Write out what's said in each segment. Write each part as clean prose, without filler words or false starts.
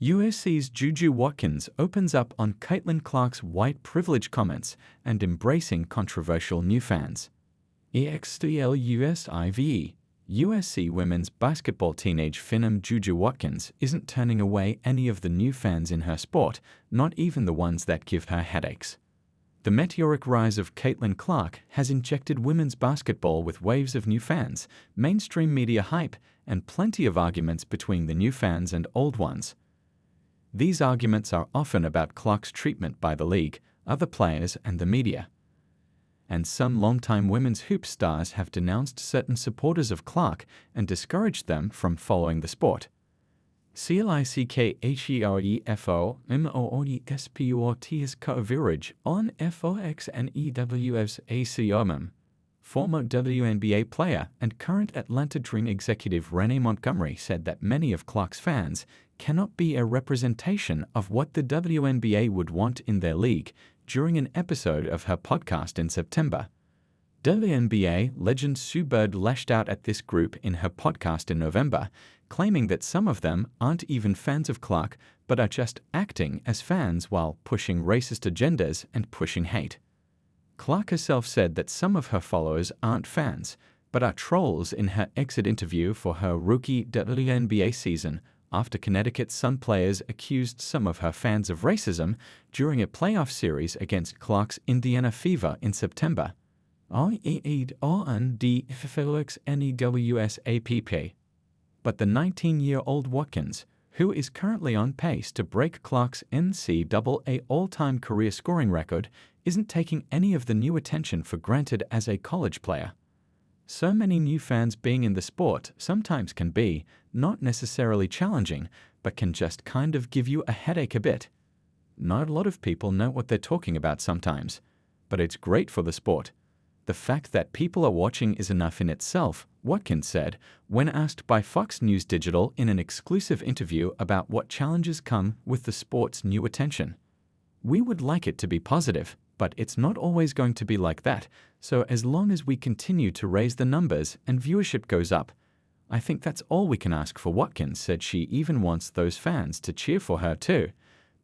USC's Juju Watkins opens up on Caitlin Clark's white privilege comments and embracing controversial new fans. EXTLUSIVE. USC women's basketball teenage Phenom Juju Watkins isn't turning away any of the new fans in her sport, not even the ones that give her headaches. The meteoric rise of Caitlin Clark has injected women's basketball with waves of new fans, mainstream media hype, and plenty of arguments between the new fans and old ones. These arguments are often about Clark's treatment by the league, other players, and the media. And some longtime women's hoop stars have denounced certain supporters of Clark and discouraged them from following the sport. CLICKHEREFOMOODSPORTS coverage on FOXNEWS former WNBA player and current Atlanta Dream executive Renee Montgomery said that many of Clark's fans cannot be a representation of what the WNBA would want in their league during an episode of her podcast in September. WNBA legend Sue Bird lashed out at this group in her podcast in November, claiming that some of them aren't even fans of Clark but are just acting as fans while pushing racist agendas and pushing hate. Clark herself said that some of her followers aren't fans, but are trolls in her exit interview for her rookie WNBA season after Connecticut's Sun players accused some of her fans of racism during a playoff series against Clark's Indiana Fever in September. But the 19-year-old Watkins, who is currently on pace to break Clark's NCAA all-time career scoring record, isn't taking any of the new attention for granted as a college player. So many new fans being in the sport sometimes can be, not necessarily challenging, but can just kind of give you a headache a bit. Not a lot of people know what they're talking about sometimes, but it's great for the sport. The fact that people are watching is enough in itself, Watkins said, when asked by Fox News Digital in an exclusive interview about what challenges come with the sport's new attention. We would like it to be positive, but it's not always going to be like that, so as long as we continue to raise the numbers and viewership goes up, I think that's all we can ask for. Watkins said she even wants those fans to cheer for her too,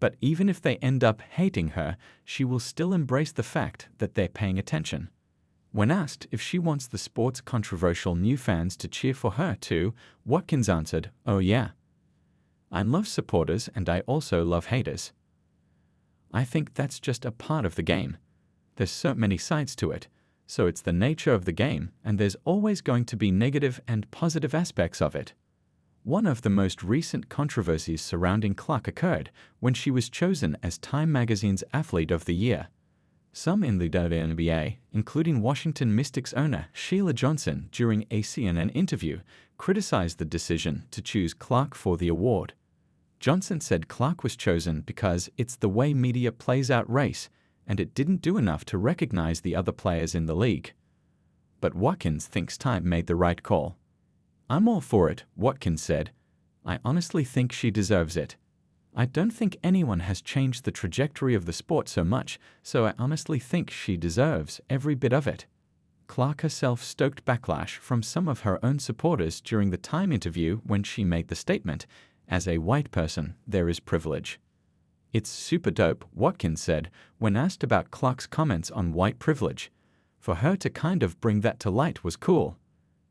but even if they end up hating her, she will still embrace the fact that they're paying attention. When asked if she wants the sport's controversial new fans to cheer for her too, Watkins answered, "Oh yeah. I love supporters and I also love haters. I think that's just a part of the game. There's so many sides to it, so it's the nature of the game and there's always going to be negative and positive aspects of it." One of the most recent controversies surrounding Clark occurred when she was chosen as Time magazine's Athlete of the Year. Some in the WNBA, including Washington Mystics owner Sheila Johnson during a CNN interview, criticized the decision to choose Clark for the award. Johnson said Clark was chosen because it's the way media plays out race, and it didn't do enough to recognize the other players in the league. But Watkins thinks Time made the right call. "I'm all for it," Watkins said. "I honestly think she deserves it. I don't think anyone has changed the trajectory of the sport so much, so I honestly think she deserves every bit of it." Clark herself stoked backlash from some of her own supporters during the Time interview when she made the statement, "As a white person, there is privilege." "It's super dope," Watkins said when asked about Clark's comments on white privilege. For her to kind of bring that to light was cool.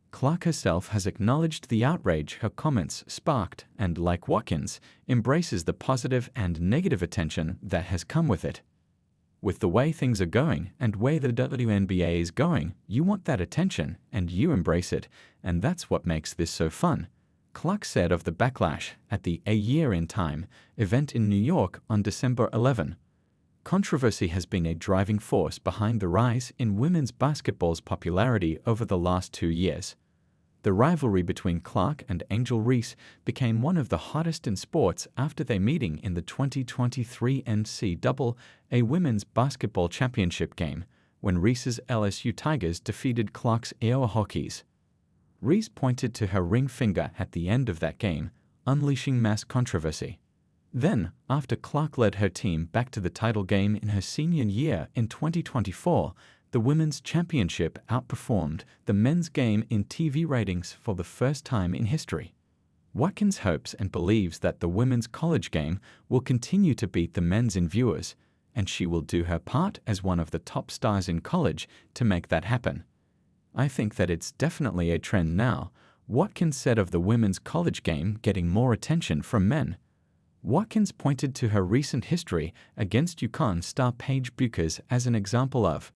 Clark herself has acknowledged the outrage her comments sparked and, like Watkins, embraces the positive and negative attention that has come with it. "With the way things are going and where the WNBA is going, you want that attention and you embrace it, and that's what makes this so fun," Clark said of the backlash at the A Year in Time event in New York on December 11. Controversy has been a driving force behind the rise in women's basketball's popularity over the last 2 years. The rivalry between Clark and Angel Reese became one of the hottest in sports after their meeting in the 2023 NCAA Women's Basketball Championship game, when Reese's LSU Tigers defeated Clark's Iowa Hokies. Reese pointed to her ring finger at the end of that game, unleashing mass controversy. Then, after Clark led her team back to the title game in her senior year in 2024, the women's championship outperformed the men's game in TV ratings for the first time in history. Watkins hopes and believes that the women's college game will continue to beat the men's in viewers, and she will do her part as one of the top stars in college to make that happen. "I think that it's definitely a trend now," Watkins said of the women's college game getting more attention from men. Watkins pointed to her recent history against UConn star Paige Bueckers as an example of